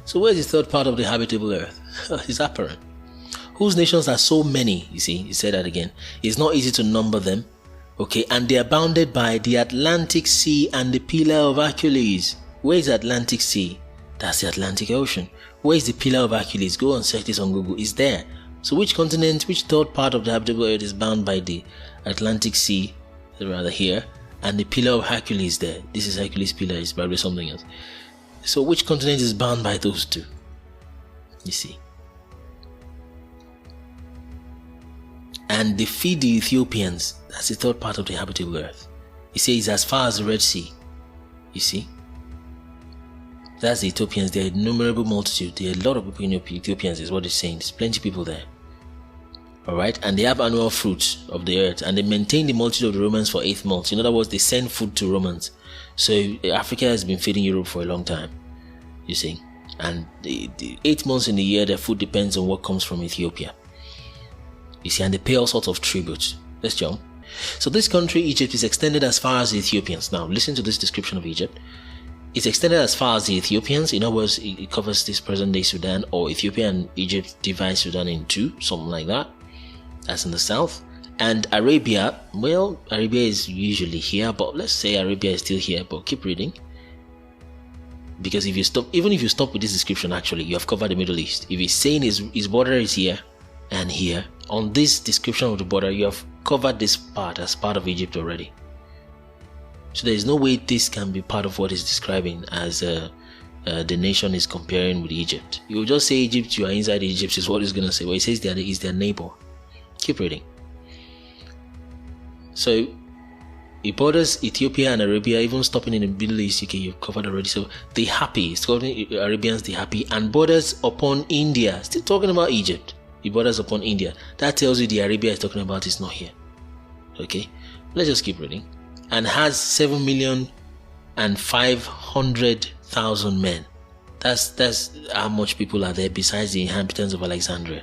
So where is the third part of the habitable earth? It's apparent. Whose nations are so many, you see, he said that again. It's not easy to number them. Okay, and they are bounded by the Atlantic Sea and the Pillar of Hercules. Where is the Atlantic Sea? That's the Atlantic Ocean. Where is the Pillar of Hercules? Go and search this on Google. It's there. So which continent, which third part of the habitable earth is bound by the Atlantic Sea, rather here, and the Pillar of Hercules there? This is Hercules Pillar, it's probably something else. So which continent is bound by those two? You see. And they feed the Ethiopians. That's the third part of the habitable earth. He says as far as the Red Sea. You see. That's the Ethiopians. There are innumerable multitude. There are a lot of people in Ethiopians is what it's saying. There's plenty of people there. Alright. And they have annual fruits of the earth. And they maintain the multitude of the Romans for 8 months. In other words, they send food to Romans. So Africa has been feeding Europe for a long time. You see. And the 8 months in the year, their food depends on what comes from Ethiopia. You see, and they pay all sorts of tributes. Let's jump. So this country, Egypt, is extended as far as the Ethiopians. Now, listen to this description of Egypt. It's extended as far as the Ethiopians. In other words, it covers this present-day Sudan, or Ethiopia and Egypt divide Sudan in two, something like that. That's in the south. And Arabia, well, Arabia is usually here, but let's say Arabia is still here, but keep reading. Because if you stop, even if you stop with this description, actually, you have covered the Middle East. If he's saying his border is here and here, on this description of the border, you have covered this part as part of Egypt already. So there is no way this can be part of what he's describing as the nation is comparing with Egypt. You will just say Egypt, you are inside Egypt is what he's going to say. Well, he says that is their neighbor. Keep reading. So it borders Ethiopia and Arabia, even stopping in the Middle East. Okay, you've covered already. So the happy, it's called Arabians the happy, and borders upon India. Still talking about Egypt. It borders upon India. That tells you the Arabia is talking about is not here. Okay, let's just keep reading. And has 7,500,000 men. That's how much people are there besides the inhabitants of Alexandria.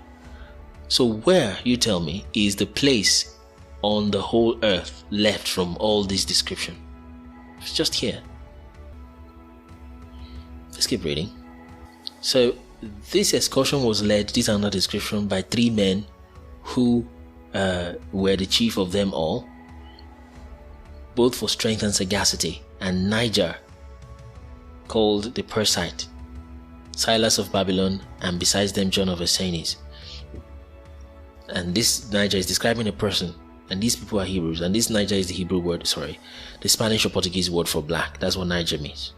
So where, you tell me, is the place on the whole earth left from all this description? It's just here. Let's keep reading. So this excursion was led, this is another description, by 3 men who were the chief of them all, both for strength and sagacity, and Niger, called the Persite, Silas of Babylon, and besides them John of Essenes. And this Niger is describing a person, and these people are Hebrews, and this Niger is the Hebrew word, the Spanish or Portuguese word for black. That's what Niger means.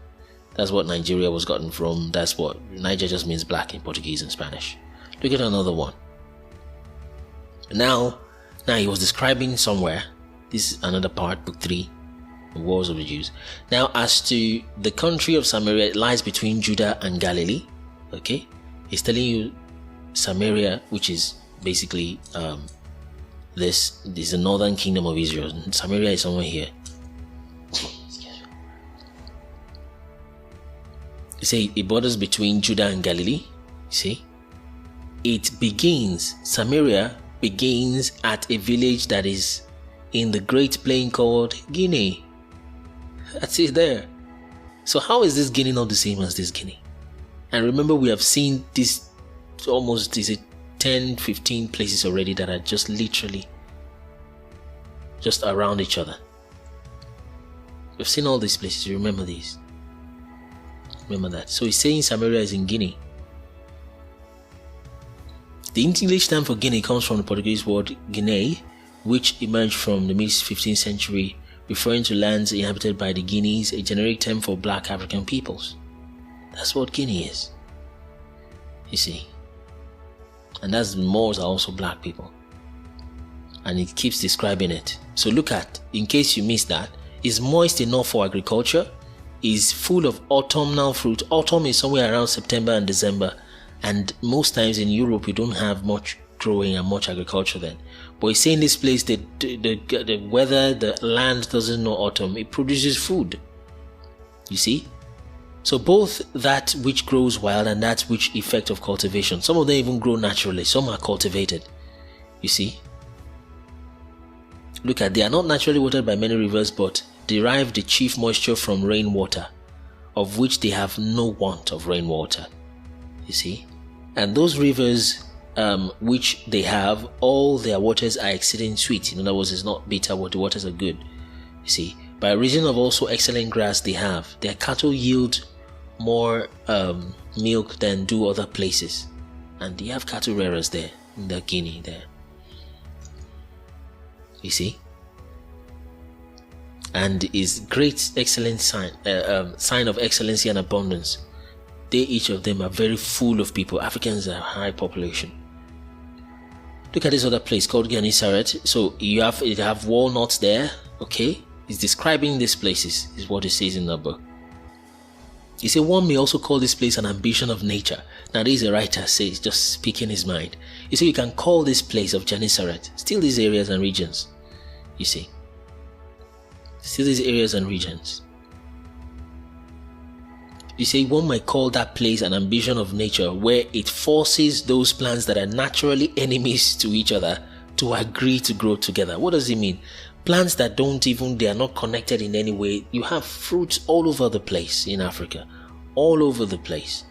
That's what Nigeria was gotten from. That's what Niger just means, black in Portuguese and Spanish. Look at another one. Now he was describing somewhere. This is another part, book 3, the Wars of the Jews. Now, as to the country of Samaria, it lies between Judah and Galilee. Okay, he's telling you Samaria, which is basically this is the northern kingdom of Israel. Samaria is somewhere here. You see, it borders between Judah and Galilee. You see, Samaria begins at a village that is in the great plain called Guinea. That's it there. So how is this Guinea not the same as this Guinea? And remember, we have seen this almost 10-15 places already that are just literally just around each other. We've seen all these places. You remember these? Remember that. So he's saying Samaria is in Guinea. The English term for Guinea comes from the Portuguese word Guinea, which emerged from the mid-15th century, referring to lands inhabited by the Guineas, a generic term for black African peoples. That's what Guinea is. You see. And that's Moors are also black people. And it keeps describing it. So look at, in case you missed that, is moist enough for agriculture, is full of autumnal fruit. Autumn is somewhere around September and December, and most times in Europe we don't have much growing and much agriculture then. But he's saying this place, the weather, the land doesn't know autumn. It produces food. You see? So both that which grows wild and that which effect of cultivation. Some of them even grow naturally. Some are cultivated. You see? Look at, they are not naturally watered by many rivers, but derive the chief moisture from rainwater, of which they have no want of rainwater. You see? And those rivers which they have, all their waters are exceeding sweet. In other words, it's not bitter, but the waters are good. You see? By reason of also excellent grass they have, their cattle yield more milk than do other places. And they have cattle rearers there, in the Guinea there. You see? And is great excellent sign of excellency and abundance. They, each of them, are very full of people. Africans are high population. Look at this other place called Gennesaret. So you have walnuts there. Okay, it's describing these places, is what it says in the book. You see, one may also call this place an ambition of nature. Now, this is a writer says, just speaking his mind. You see, you can call this place of Gennesaret still these areas and regions. You see, still these areas and regions. You see, one might call that place an ambition of nature, where it forces those plants that are naturally enemies to each other to agree to grow together. What does it mean? Plants that they are not connected in any way. You have fruits all over the place in Africa, all over the place,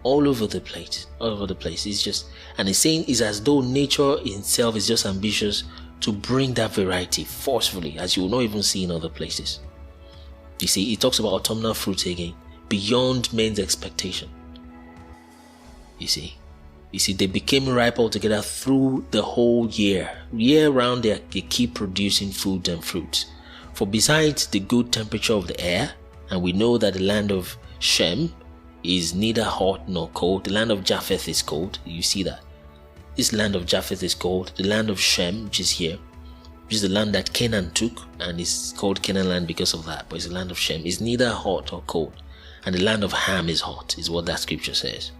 all over the place, all over the place. It's just, and it's saying it's as though nature itself is just ambitious to bring that variety forcefully, as you will not even see in other places. You see, it talks about autumnal fruits again, beyond men's expectation. You see, they became ripe altogether through the whole year. Year round, they keep producing food and fruits. For besides the good temperature of the air, and we know that the land of Shem is neither hot nor cold. The land of Japheth is cold. You see that. This land of Japheth is cold. The land of Shem, which is here, which is the land that Canaan took, and it's called Canaan land because of that, but it's the land of Shem, is neither hot or cold. And the land of Ham is hot, is what that scripture says.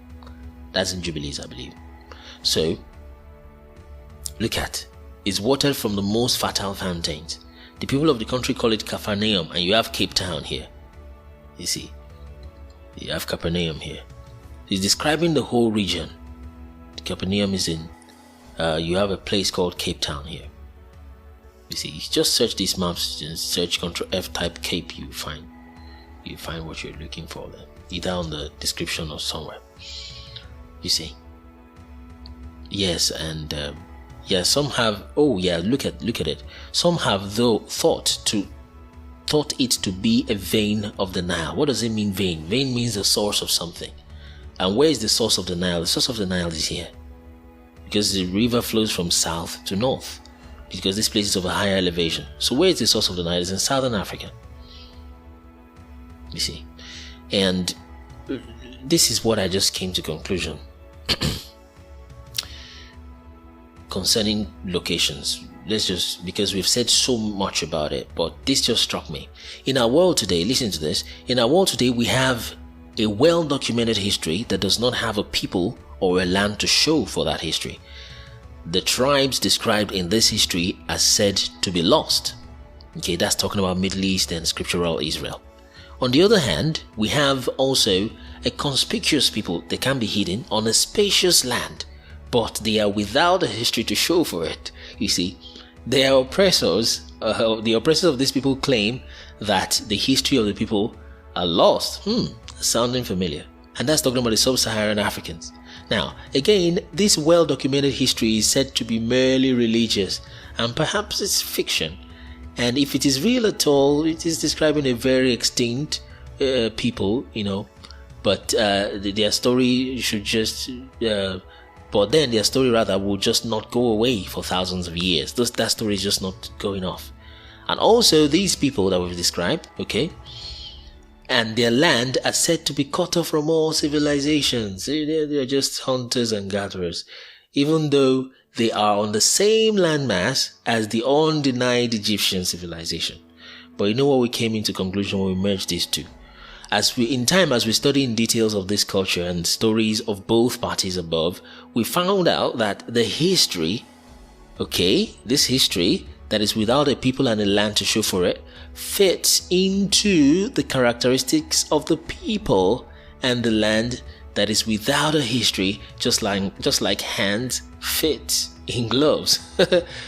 That's in Jubilees, I believe. So, look at, it's watered from the most fertile fountains. The people of the country call it Capernaum, and you have Cape Town here. You see, you have Capernaum here. It's describing the whole region. Capernaum is in, you have a place called Cape Town here. You see, just search these maps and search Ctrl F type Cape, you find what you're looking for there, either on the description or somewhere. You see, yes, and some have. Oh yeah, look at it. Some have though thought it to be a vein of the Nile. What does it mean, vein? Vein means the source of something. And where is the source of the Nile? The source of the Nile is here, because the river flows from south to north, because this place is of a higher elevation. So where is the source of the Nile? It's in Southern Africa. You see, and this is what I just came to conclusion concerning locations. Let's just, because we've said so much about it, but this just struck me. In our world today, listen to this, in our world today we have a well-documented history that does not have a people or a land to show for that history. The tribes described in this history are said to be lost. Okay, that's talking about Middle East and scriptural Israel. On the other hand, we have also a conspicuous people. They can be hidden on a spacious land, but they are without a history to show for it. You see, their oppressors, the oppressors of these people claim that the history of the people are lost. Sounding familiar. And that's talking about the sub-Saharan Africans. Now, again, this well-documented history is said to be merely religious, and perhaps it's fiction. And if it is real at all, it is describing a very extinct people, but their story should just, but then their story rather will just not go away for thousands of years. That story is just not going off. And also these people that we've described, okay, and their land are said to be cut off from all civilizations. They're just hunters and gatherers, even though they are on the same landmass as the undenied Egyptian civilization. But you know what we came into conclusion when we merged these two? As we study in details of this culture and stories of both parties above, we found out that the history, this history that is without a people and a land to show for it, fits into the characteristics of the people and the land that is without a history, just like hands fit in gloves.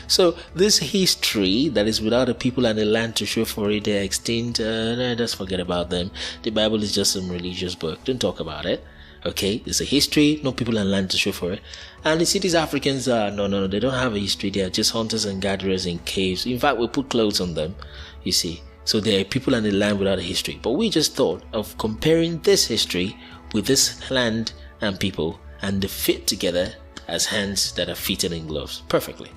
So this history that is without a people and a land to show for it, they're extinct. Just forget about them. The Bible is just some religious book. Don't talk about it. Okay, there's a history, no people and land to show for it. And you see, these Africans are no, they don't have a history. They are just hunters and gatherers in caves. In fact, we put clothes on them, you see. So they are people and a land without a history. But we just thought of comparing this history with this land and people, and they fit together as hands that are fitted in gloves perfectly.